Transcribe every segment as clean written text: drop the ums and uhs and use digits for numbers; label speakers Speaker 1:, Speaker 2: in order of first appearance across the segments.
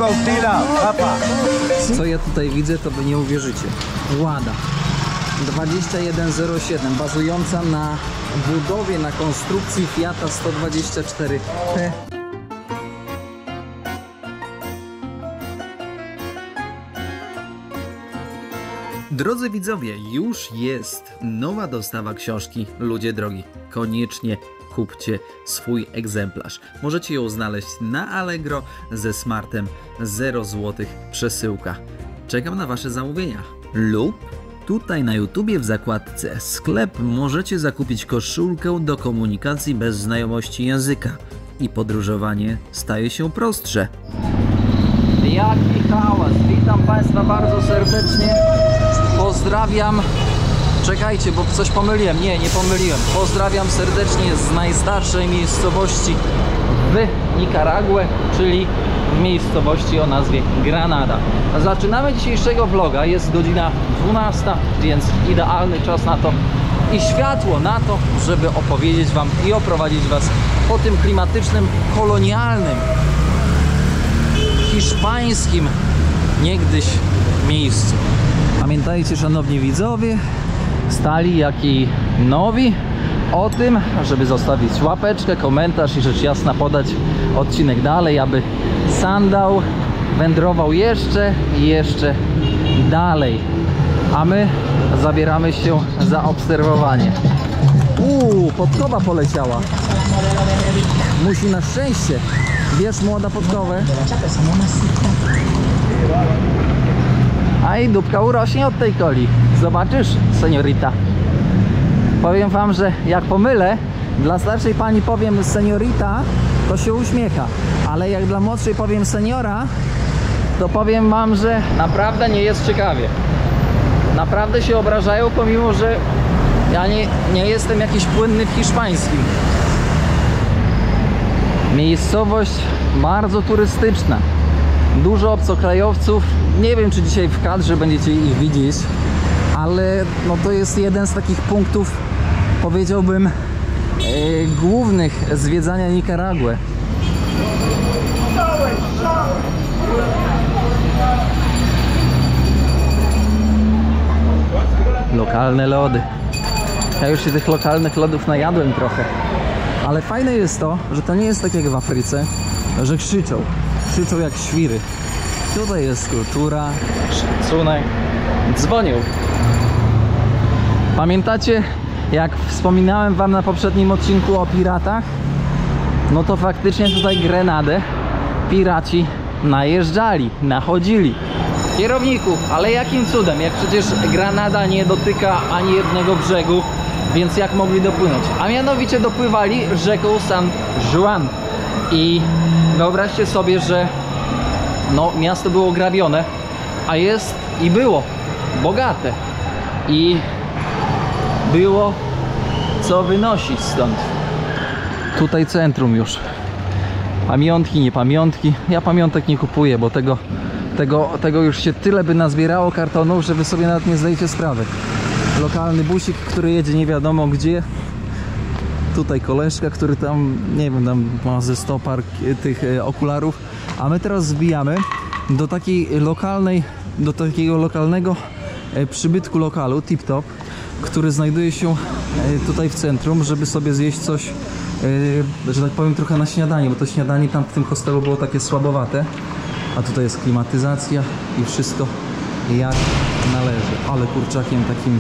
Speaker 1: Faustina, papa.
Speaker 2: Co ja tutaj widzę, to wy nie uwierzycie. Łada 2107, bazująca na budowie, na konstrukcji Fiata 124P. Drodzy widzowie, już jest nowa dostawa książki Ludzie Drogi. Koniecznie kupcie swój egzemplarz. Możecie ją znaleźć na Allegro ze smartem 0 zł przesyłka. Czekam na wasze zamówienia. Lub tutaj na YouTubie w zakładce sklep możecie zakupić koszulkę do komunikacji bez znajomości języka i podróżowanie staje się prostsze. Jaki hałas! Witam Państwa bardzo serdecznie. Pozdrawiam. Czekajcie, bo coś pomyliłem. Nie pomyliłem. Pozdrawiam serdecznie z najstarszej miejscowości w Nikarague, czyli w miejscowości o nazwie Granada. Zaczynamy dzisiejszego vloga. Jest godzina 12, więc idealny czas na to i światło na to, żeby opowiedzieć Wam i oprowadzić Was po tym klimatycznym, kolonialnym, hiszpańskim niegdyś miejscu. Pamiętajcie, szanowni widzowie, stali jak i nowi, o tym, żeby zostawić łapeczkę, komentarz i rzecz jasna podać odcinek dalej, aby Sandał wędrował jeszcze i jeszcze dalej. A my zabieramy się za obserwowanie. Podkowa poleciała. Musi na szczęście. Bierz młoda podkowę. A i dupka urośnie od tej coli. Zobaczysz, seniorita. Powiem wam, że jak pomylę, dla starszej pani powiem seniorita, to się uśmiecha. Ale jak dla młodszej powiem seniora, to powiem wam, że naprawdę nie jest ciekawie. Naprawdę się obrażają, pomimo że ja nie jestem jakiś płynny w hiszpańskim. Miejscowość bardzo turystyczna. Dużo obcokrajowców. Nie wiem, czy dzisiaj w kadrze będziecie ich widzieć, ale no to jest jeden z takich punktów, powiedziałbym, głównych zwiedzania Nikaragły. Lokalne lody. Ja już się tych lokalnych lodów najadłem trochę. Ale fajne jest to, że to nie jest tak jak w Afryce, że krzyczą. Krzyczą jak świry. Tutaj jest kultura, szacunek, dzwonią. Pamiętacie, jak wspominałem wam na poprzednim odcinku o piratach? No to faktycznie tutaj Grenadę piraci najeżdżali, nachodzili. Kierowniku, ale jakim cudem, jak przecież Granada nie dotyka ani jednego brzegu, więc jak mogli dopłynąć? A mianowicie dopływali rzeką San Juan. I wyobraźcie sobie, że no, miasto było grabione, a jest i było bogate. I było co wynosić stąd. Tutaj centrum już. Pamiątki, nie pamiątki. Ja pamiątek nie kupuję, bo tego już się tyle by nazbierało kartonów, że wy sobie nawet nie zdajecie sprawy. Lokalny busik, który jedzie nie wiadomo gdzie. Tutaj koleżka, który tam, nie wiem, tam ma ze 100 par tych okularów. A my teraz zbijamy do takiego lokalnego przybytku lokalu, Tip Top, który znajduje się tutaj w centrum, żeby sobie zjeść coś, że tak powiem, trochę na śniadanie, bo to śniadanie tam w tym hostelu było takie słabowate. A tutaj jest klimatyzacja i wszystko jak należy. Ale kurczakiem takim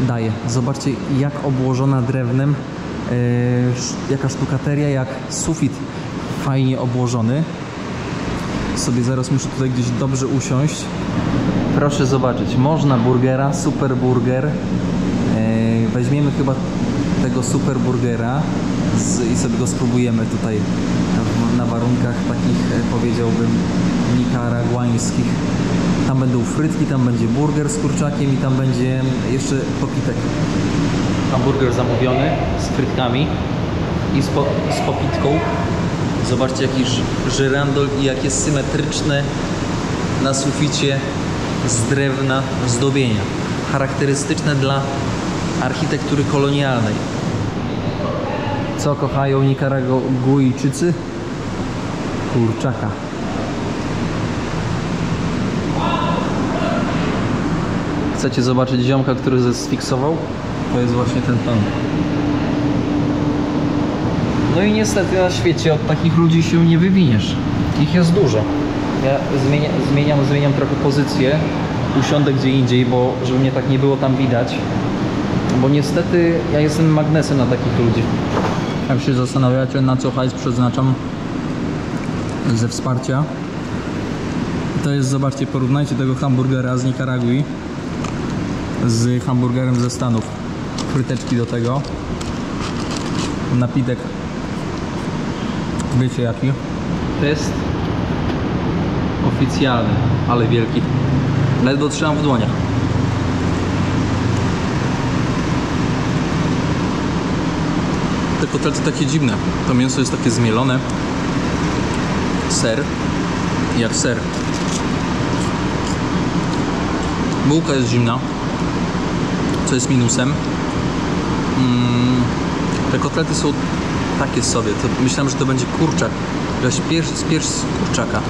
Speaker 2: daje. Zobaczcie, jak obłożona drewnem, jaka sztukateria, jak sufit fajnie obłożony. Sobie zaraz muszę tutaj gdzieś dobrze usiąść. Proszę zobaczyć, można burgera, super burger. Weźmiemy chyba tego super burgera i sobie go spróbujemy tutaj na warunkach takich, powiedziałbym, nikaraguańskich. Tam będą frytki, tam będzie burger z kurczakiem i tam będzie jeszcze popitek. Hamburger zamówiony z frytkami i z popitką. Zobaczcie, jaki żyrandol i jakie symetryczne na suficie z drewna zdobienia. Charakterystyczne dla architektury kolonialnej. Co kochają Nikaragujczycy? Kurczaka. chcecie zobaczyć ziomka, który sfiksował, to jest właśnie ten pan. No i niestety na świecie od takich ludzi się nie wywiniesz. Ich jest dużo. Ja zmieniam trochę pozycję. Usiądę gdzie indziej, bo żeby mnie tak nie było tam widać. Bo niestety ja jestem magnesem na takich ludzi. Jak się zastanawiacie, na co hajs przeznaczam ze wsparcia, to jest, zobaczcie, porównajcie tego hamburgera z Nikaragui z hamburgerem ze Stanów. Fryteczki do tego. Napitek. Wiecie jaki? To jest oficjalny, ale wielki. Ledwo trzymam w dłoniach. Te kotlety takie dziwne. To mięso jest takie zmielone. Ser. Jak ser. Bułka jest zimna, co jest minusem. Te kotlety są takie sobie. To myślałem, że to będzie kurczak. Jakaś pierś z kurczaka.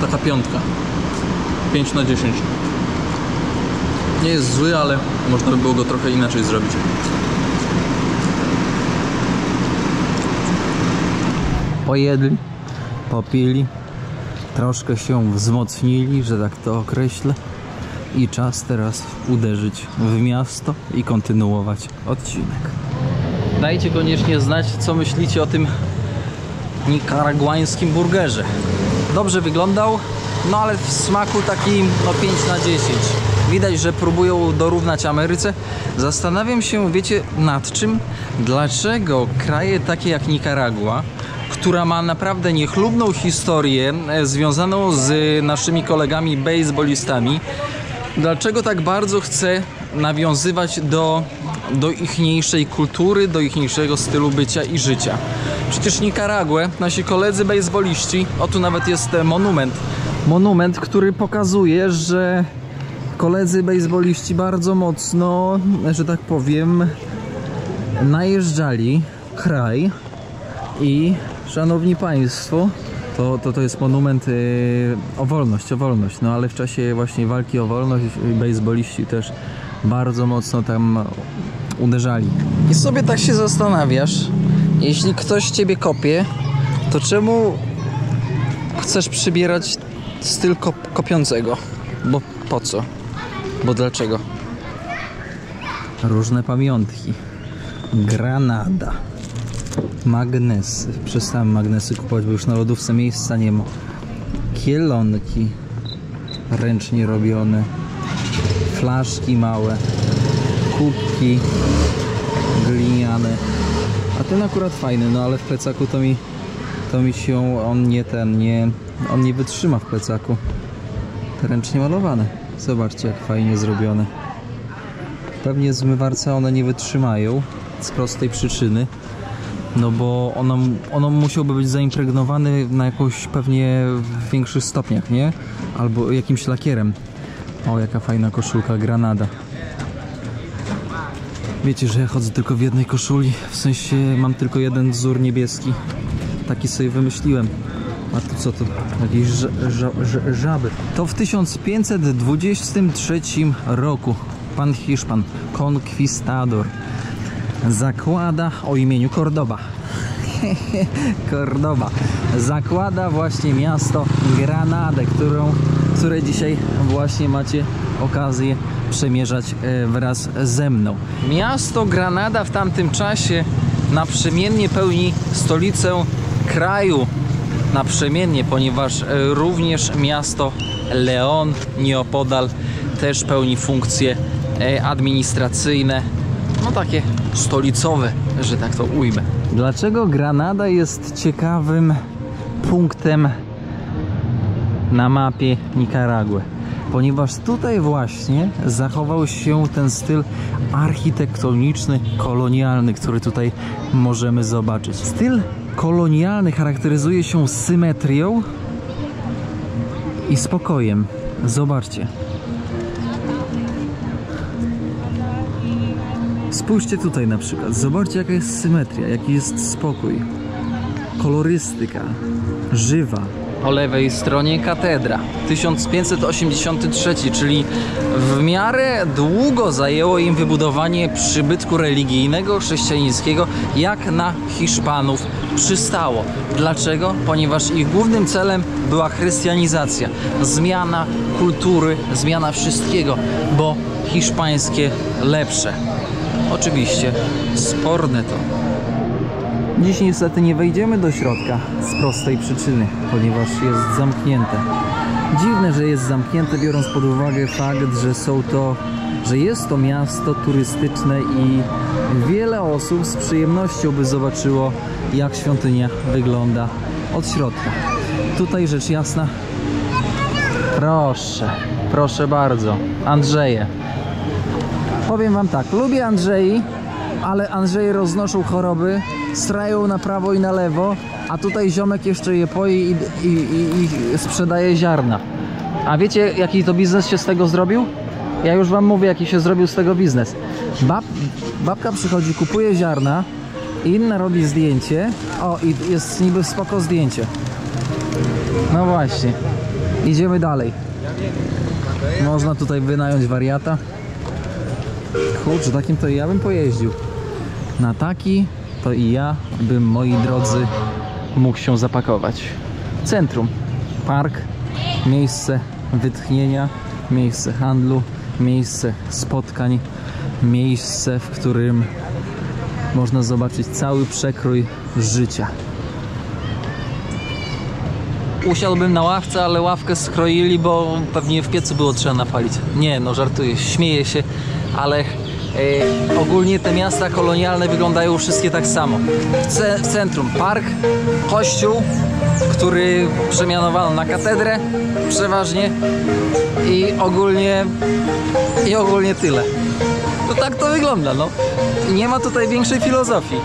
Speaker 2: Taka piątka. 5 na 10. Nie jest zły, ale można by było go trochę inaczej zrobić. Pojedli, popili, troszkę się wzmocnili, że tak to określę. I czas teraz uderzyć w miasto i kontynuować odcinek. Dajcie koniecznie znać, co myślicie o tym nikaraguańskim burgerze. Dobrze wyglądał, no ale w smaku takim 5 na 10. Widać, że próbują dorównać Ameryce. Zastanawiam się, wiecie, nad czym? Dlaczego kraje takie jak Nikaragua, która ma naprawdę niechlubną historię związaną z naszymi kolegami bejsbolistami, dlaczego tak bardzo chce nawiązywać do ichniejszej kultury, do ichniejszego stylu bycia i życia? Przecież Nikaraguę, nasi koledzy bejsboliści, o tu nawet jest monument, który pokazuje, że koledzy bejsboliści bardzo mocno, że tak powiem, najeżdżali kraj i, szanowni państwo, to jest monument o wolność, no ale w czasie właśnie walki o wolność bejsboliści też bardzo mocno tam uderzali. I sobie tak się zastanawiasz, jeśli ktoś ciebie kopie, to czemu chcesz przybierać styl kopiącego? Bo po co? Bo dlaczego? Różne pamiątki. Granada. Magnesy. Przestałem magnesy kupować, bo już na lodówce miejsca nie ma. Kielonki. Ręcznie robione. Flaszki małe. Kubki gliniane. A ten akurat fajny, no ale w plecaku to mi się on nie wytrzyma w plecaku. Te ręcznie malowane. Zobaczcie, jak fajnie zrobione. Pewnie w zmywarce one nie wytrzymają z prostej przyczyny, no bo ono musiałby być zaimpregnowany na jakąś pewnie w większych stopniach, nie? Albo jakimś lakierem. O, jaka fajna koszulka, Granada. Wiecie, że ja chodzę tylko w jednej koszuli, w sensie mam tylko jeden wzór niebieski. Taki sobie wymyśliłem. A to co to? Jakieś żaby. To w 1523 roku pan Hiszpan, konkwistador, zakłada o imieniu Cordoba. Cordoba. Zakłada właśnie miasto Granadę, które dzisiaj właśnie macie okazję przemierzać wraz ze mną. Miasto Granada w tamtym czasie naprzemiennie pełni stolicę kraju. Naprzemiennie, ponieważ również miasto León nieopodal też pełni funkcje administracyjne, no takie stolicowe, że tak to ujmę. Dlaczego Granada jest ciekawym punktem na mapie Nikaragui? Ponieważ tutaj właśnie zachował się ten styl architektoniczny, kolonialny, który tutaj możemy zobaczyć. Styl kolonialny charakteryzuje się symetrią i spokojem. Zobaczcie. Spójrzcie tutaj na przykład. Zobaczcie, jaka jest symetria, jaki jest spokój. kolorystyka żywa. Po lewej stronie katedra, 1583, czyli w miarę długo zajęło im wybudowanie przybytku religijnego, chrześcijańskiego, jak na Hiszpanów przystało. Dlaczego? Ponieważ ich głównym celem była chrystianizacja, zmiana kultury, zmiana wszystkiego, bo hiszpańskie lepsze. Oczywiście sporne to. Dziś niestety nie wejdziemy do środka z prostej przyczyny, ponieważ jest zamknięte. Dziwne, że jest zamknięte, biorąc pod uwagę fakt, że jest to miasto turystyczne i wiele osób z przyjemnością by zobaczyło, jak świątynia wygląda od środka. Tutaj rzecz jasna. Proszę, proszę bardzo, Andrzeje. Powiem wam tak, lubię Andrzei, ale Andrzeje roznoszą choroby, strają na prawo i na lewo, a tutaj ziomek jeszcze je poi i sprzedaje ziarna. A wiecie, jaki to biznes się z tego zrobił? Ja już wam mówię, jaki się zrobił z tego biznes. Babka przychodzi, kupuje ziarna, inna robi zdjęcie. O, i jest niby spoko zdjęcie. No właśnie. Idziemy dalej. Można tutaj wynająć wariata. Kurczę, takim to ja bym pojeździł. Na taki to i ja bym, moi drodzy, mógł się zapakować. Centrum, park, miejsce wytchnienia, miejsce handlu, miejsce spotkań, miejsce, w którym można zobaczyć cały przekrój życia. Usiadłbym na ławce, ale ławkę skroili, bo pewnie w piecu było trzeba napalić. Nie, no żartuję, śmieję się, ale ogólnie te miasta kolonialne wyglądają wszystkie tak samo. W centrum park, kościół, który przemianowano na katedrę przeważnie i ogólnie tyle. To tak to wygląda, no. Nie ma tutaj większej filozofii.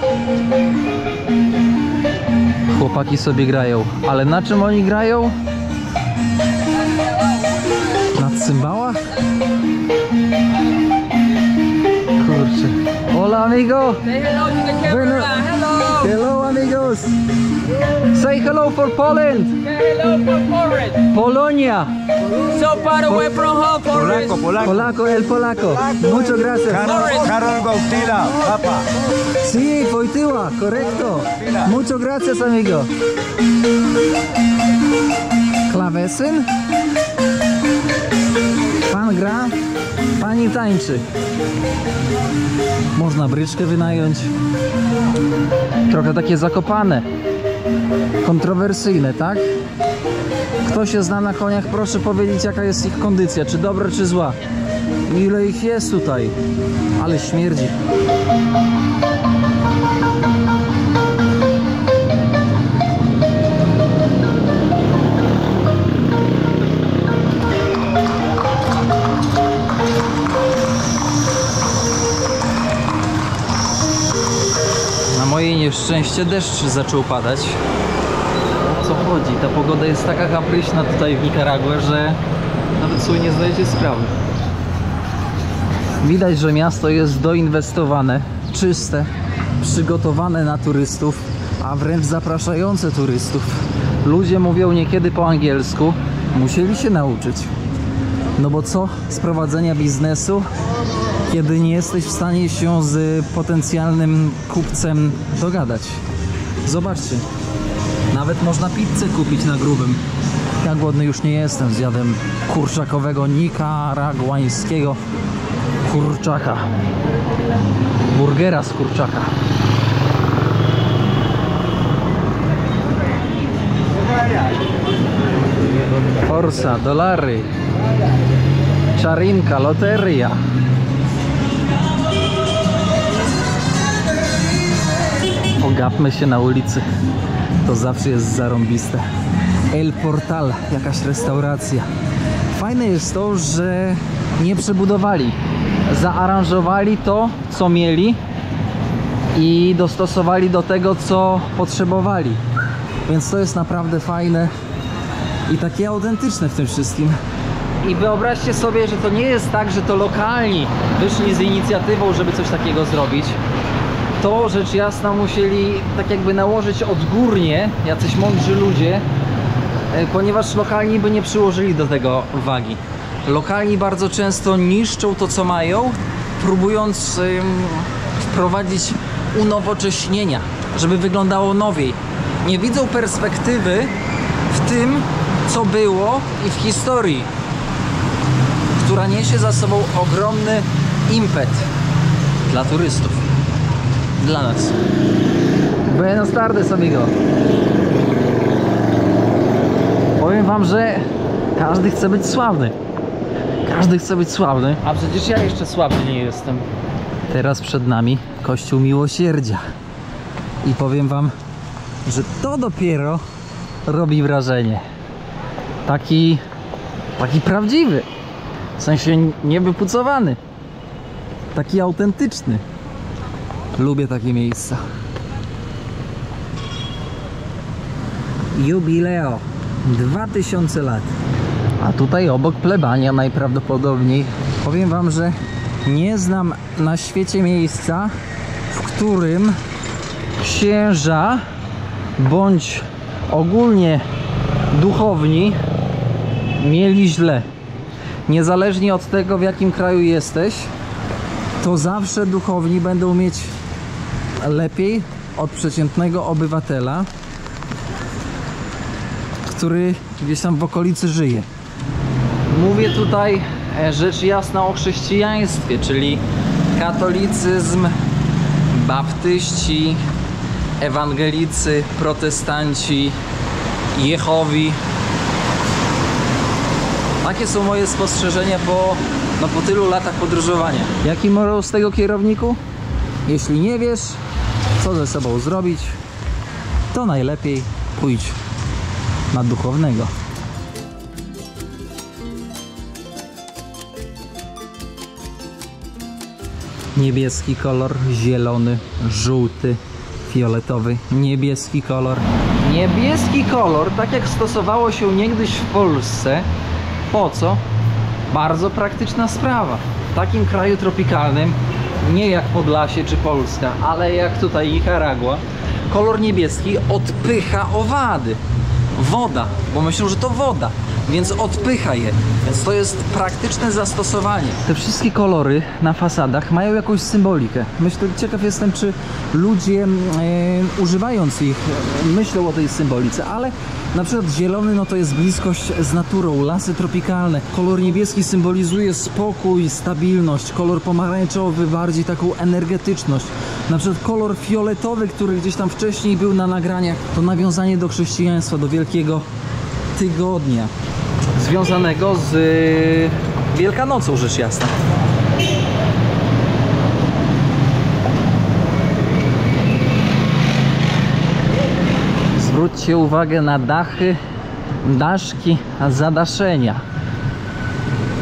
Speaker 2: Chłopaki sobie grają, ale na czym oni grają? Na cymbałach? Kurczę. Hola amigo!
Speaker 1: Say hello to the camera. Hello.
Speaker 2: Hello amigos! Say hello for Poland!
Speaker 1: Say hello for Poland.
Speaker 2: Polonia!
Speaker 1: So far away from home, Poland.
Speaker 2: Polaco, el Polaco! Muchas gracias!
Speaker 3: Karol Gołtila, papa.
Speaker 2: Sí, Wojtyła, correcto! Muchas gracias amigo! Klawesyn? Pan gra, pani tańczy. Można bryczkę wynająć. Trochę takie zakopane. Kontrowersyjne, tak? Kto się zna na koniach, proszę powiedzieć, jaka jest ich kondycja. Czy dobra, czy zła. Ile ich jest tutaj. Ale śmierdzi. Na moje nieszczęście deszcz zaczął padać. O co chodzi? Ta pogoda jest taka kapryśna tutaj w Nikarague, że nawet sobie nie zdajecie sprawy. Widać, że miasto jest doinwestowane, czyste, przygotowane na turystów, a wręcz zapraszające turystów. Ludzie mówią niekiedy po angielsku, musieli się nauczyć. No bo co z prowadzenia biznesu, kiedy nie jesteś w stanie się z potencjalnym kupcem dogadać? Zobaczcie, nawet można pizzę kupić na grubym. Ja głodny już nie jestem, zjadłem kurczakowego nikaraguańskiego kurczaka. Burgera z kurczaka. Forsa, dolary, czarinka, loteria. Pogapmy się na ulicy. To zawsze jest zarąbiste. El Portal, jakaś restauracja. Fajne jest to, że nie przebudowali. Zaaranżowali to, co mieli i dostosowali do tego, co potrzebowali. Więc to jest naprawdę fajne i takie autentyczne w tym wszystkim. I wyobraźcie sobie, że to nie jest tak, że to lokalni wyszli z inicjatywą, żeby coś takiego zrobić. To rzecz jasna musieli tak jakby nałożyć odgórnie jacyś mądrzy ludzie, ponieważ lokalni by nie przyłożyli do tego wagi. Lokalni bardzo często niszczą to, co mają, próbując wprowadzić unowocześnienia, żeby wyglądało nowiej. Nie widzą perspektywy w tym, co było i w historii, która niesie za sobą ogromny impet dla turystów, dla nas. Buenas tardes, amigo. Powiem wam, że każdy chce być sławny. Każdy chce być sławny, a przecież ja jeszcze sławny nie jestem. Teraz przed nami Kościół Miłosierdzia. I powiem wam, że to dopiero robi wrażenie. Taki prawdziwy. W sensie niewypucowany. Taki autentyczny. Lubię takie miejsca. Jubileo. 2000 lat. A tutaj obok plebania najprawdopodobniej. Powiem wam, że nie znam na świecie miejsca, w którym księża bądź ogólnie duchowni mieli źle. Niezależnie od tego, w jakim kraju jesteś, to zawsze duchowni będą mieć lepiej od przeciętnego obywatela, który gdzieś tam w okolicy żyje. Mówię tutaj rzecz jasna o chrześcijaństwie, czyli katolicyzm, baptyści, ewangelicy, protestanci, Jehowi. Takie są moje spostrzeżenia po tylu latach podróżowania. Jaki morał z tego, kierowniku? Jeśli nie wiesz, co ze sobą zrobić, to najlepiej pójdź na duchownego. Niebieski kolor, zielony, żółty, fioletowy, niebieski kolor. Niebieski kolor, tak jak stosowało się niegdyś w Polsce. Po co? Bardzo praktyczna sprawa. W takim kraju tropikalnym, nie jak Podlasie czy Polska, ale jak tutaj Nikaragua, kolor niebieski odpycha owady. Woda, bo myślą, że to woda, więc odpycha je. Więc to jest praktyczne zastosowanie. Te wszystkie kolory na fasadach mają jakąś symbolikę. Ciekaw jestem, czy ludzie używając ich myślą o tej symbolice, ale na przykład zielony, no to jest bliskość z naturą, lasy tropikalne. Kolor niebieski symbolizuje spokój, stabilność. Kolor pomarańczowy bardziej taką energetyczność. Na przykład kolor fioletowy, który gdzieś tam wcześniej był na nagraniach, to nawiązanie do chrześcijaństwa, do Wielkiego Tygodnia, związanego z Wielkanocą, rzecz jasna. Zwróćcie uwagę na dachy, daszki, zadaszenia.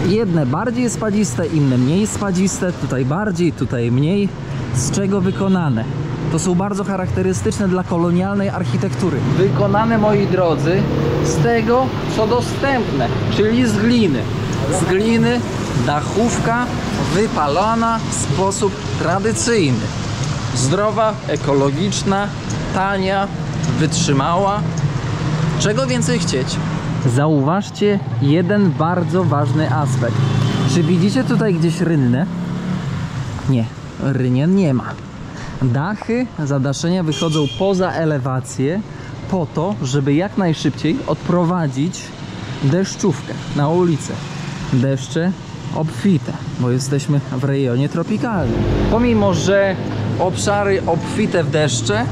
Speaker 2: Jedne bardziej spadziste, inne mniej spadziste, tutaj bardziej, tutaj mniej. Z czego wykonane? To są bardzo charakterystyczne dla kolonialnej architektury. Wykonane, moi drodzy, z tego, co dostępne, czyli z gliny. Z gliny dachówka wypalana w sposób tradycyjny. Zdrowa, ekologiczna, tania, wytrzymała. Czego więcej chcieć? Zauważcie jeden bardzo ważny aspekt. Czy widzicie tutaj gdzieś rynnę? Nie, rynien nie ma. Dachy, zadaszenia wychodzą poza elewację po to, żeby jak najszybciej odprowadzić deszczówkę na ulicę. Deszcze obfite, bo jesteśmy w rejonie tropikalnym. Pomimo że obszary obfite w deszcze,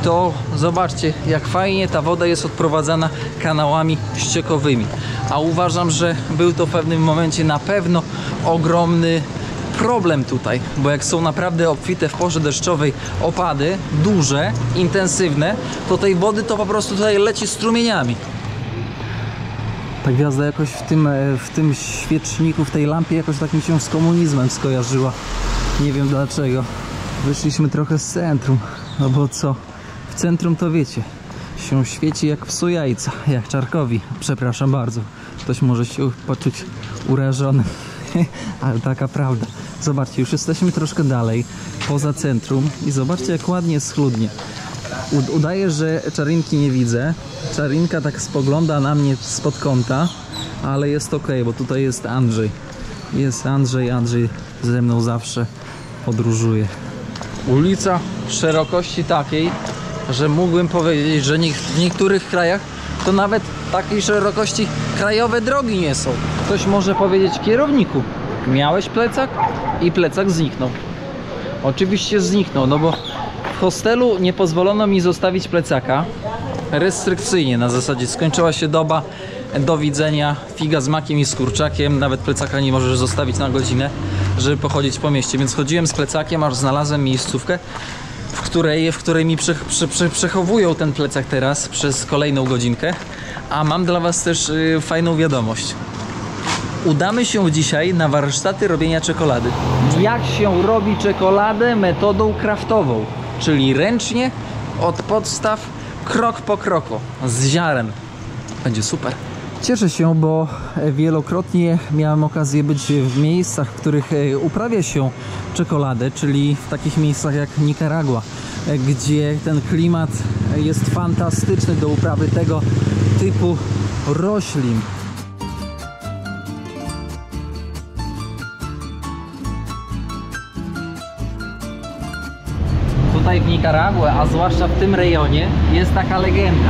Speaker 2: to zobaczcie, jak fajnie ta woda jest odprowadzana kanałami ściekowymi. A uważam, że był to w pewnym momencie na pewno ogromny problem tutaj, bo jak są naprawdę obfite w porze deszczowej opady, duże, intensywne, to tej wody to po prostu tutaj leci strumieniami. Ta gwiazda jakoś w tym świeczniku, w tej lampie jakoś tak mi się z komunizmem skojarzyła. Nie wiem dlaczego. Wyszliśmy trochę z centrum, no bo co? W centrum to wiecie, się świeci jak psu jajca, jak Czarkowi. Przepraszam bardzo, ktoś może się poczuć urażony, ale taka prawda. Zobaczcie, już jesteśmy troszkę dalej. poza centrum i zobaczcie, jak ładnie schludnie. Udaję, że Czarinki nie widzę. Czarinka tak spogląda na mnie spod kąta, ale jest ok, bo tutaj jest Andrzej. Jest Andrzej ze mną zawsze podróżuje. Ulica szerokości takiej, że mógłbym powiedzieć, że w niektórych krajach to nawet takiej szerokości krajowe drogi nie są. Ktoś może powiedzieć: kierowniku, miałeś plecak? I plecak zniknął. Oczywiście zniknął, no bo w hostelu nie pozwolono mi zostawić plecaka. Restrykcyjnie, na zasadzie skończyła się doba, do widzenia, figa z makiem i z kurczakiem, nawet plecaka nie możesz zostawić na godzinę, żeby pochodzić po mieście, więc chodziłem z plecakiem, aż znalazłem miejscówkę, w której mi przechowują ten plecak teraz przez kolejną godzinkę. A mam dla was też fajną wiadomość. Udamy się dzisiaj na warsztaty robienia czekolady. Jak się robi czekoladę metodą kraftową, czyli ręcznie, od podstaw, krok po kroku, z ziaren. Będzie super. Cieszę się, bo wielokrotnie miałem okazję być w miejscach, w których uprawia się czekoladę, czyli w takich miejscach jak Nikaragua, gdzie ten klimat jest fantastyczny do uprawy tego typu roślin. Tutaj w Nikaragua, a zwłaszcza w tym rejonie, jest taka legenda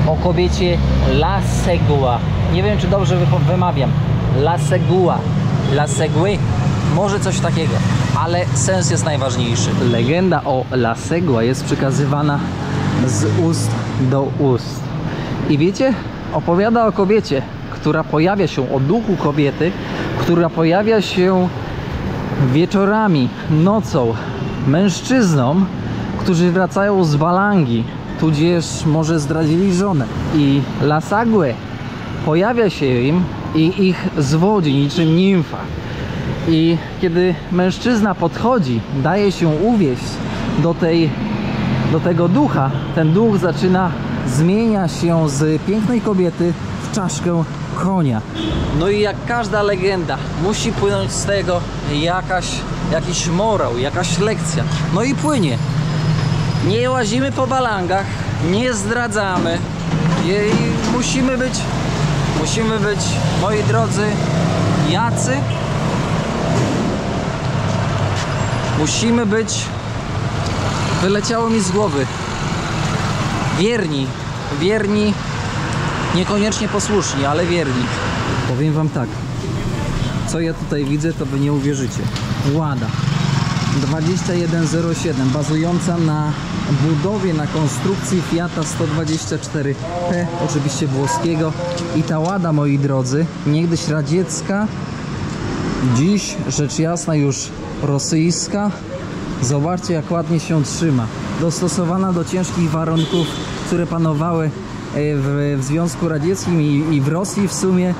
Speaker 2: o kobiecie La Segua. Nie wiem, czy dobrze wymawiam. La Segua, La Segui, może coś takiego, ale sens jest najważniejszy. Legenda o La Segua jest przekazywana z ust do ust. I wiecie, opowiada o kobiecie, która pojawia się, o duchu kobiety, która pojawia się wieczorami, nocą, mężczyznom, którzy wracają z Balangi, tudzież może zdradzili żonę. I La Segua pojawia się im i ich zwodzi niczym nimfa. I kiedy mężczyzna podchodzi, daje się uwieść do tego ducha, ten duch zaczyna zmieniać się z pięknej kobiety w czaszkę konia. No i jak każda legenda, musi płynąć z tego jakiś morał, jakaś lekcja. No i płynie. Nie łazimy po balangach, nie zdradzamy. I musimy być, moi drodzy, jacy? Musimy być, wyleciało mi z głowy, wierni, niekoniecznie posłuszni, ale wierni. Powiem wam tak, co ja tutaj widzę, to wy nie uwierzycie. Łada 2107, bazująca na budowie, na konstrukcji Fiata 124P, oczywiście włoskiego. I ta Łada, moi drodzy, niegdyś radziecka, dziś rzecz jasna już rosyjska. Zobaczcie, jak ładnie się trzyma. Dostosowana do ciężkich warunków, które panowały w Związku Radzieckim i w Rosji w sumie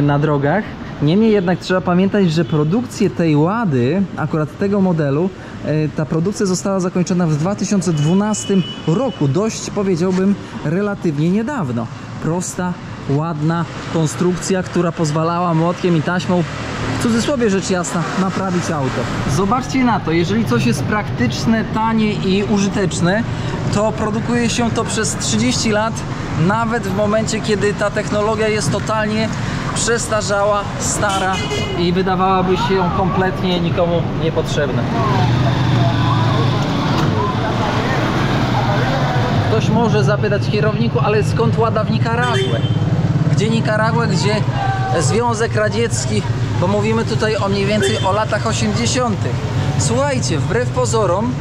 Speaker 2: na drogach. Niemniej jednak trzeba pamiętać, że produkcję tej Łady, akurat tego modelu, ta produkcja została zakończona w 2012 roku. Dość, powiedziałbym, relatywnie niedawno. Prosta, ładna konstrukcja, która pozwalała młotkiem i taśmą, w cudzysłowie rzecz jasna, naprawić auto. Zobaczcie na to, jeżeli coś jest praktyczne, tanie i użyteczne, to produkuje się to przez 30 lat, nawet w momencie, kiedy ta technologia jest totalnie przestarzała, stara i wydawałaby się kompletnie nikomu niepotrzebna. Ktoś może zapytać: kierowniku, ale skąd Łada w Nikaragua? Gdzie Nikaragua, gdzie Związek Radziecki? Bo mówimy tutaj mniej więcej o latach 80. Słuchajcie, wbrew pozorom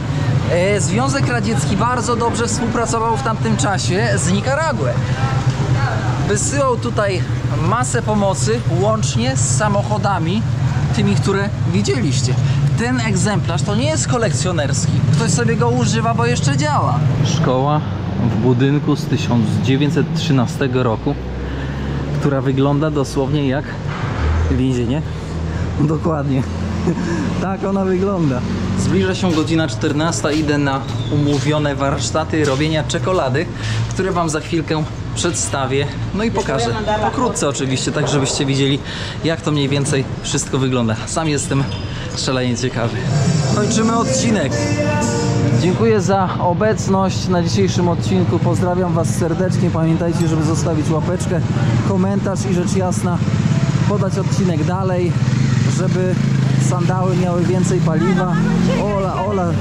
Speaker 2: Związek Radziecki bardzo dobrze współpracował w tamtym czasie z Nikaragua. Wysyłał tutaj masę pomocy, łącznie z samochodami, tymi, które widzieliście. Ten egzemplarz to nie jest kolekcjonerski. Ktoś sobie go używa, bo jeszcze działa. Szkoła w budynku z 1913 roku, która wygląda dosłownie jak więzienie. Dokładnie. Tak ona wygląda. Zbliża się godzina 14, idę na umówione warsztaty robienia czekolady, które wam za chwilkę przedstawię, no i pokażę. Pokrótce oczywiście, tak żebyście widzieli, jak to mniej więcej wszystko wygląda. Sam jestem szalenie ciekawy. Kończymy odcinek. Dziękuję za obecność na dzisiejszym odcinku. Pozdrawiam Was serdecznie. Pamiętajcie, żeby zostawić łapeczkę, komentarz i rzecz jasna podać odcinek dalej, żeby sandały miały więcej paliwa. Ola.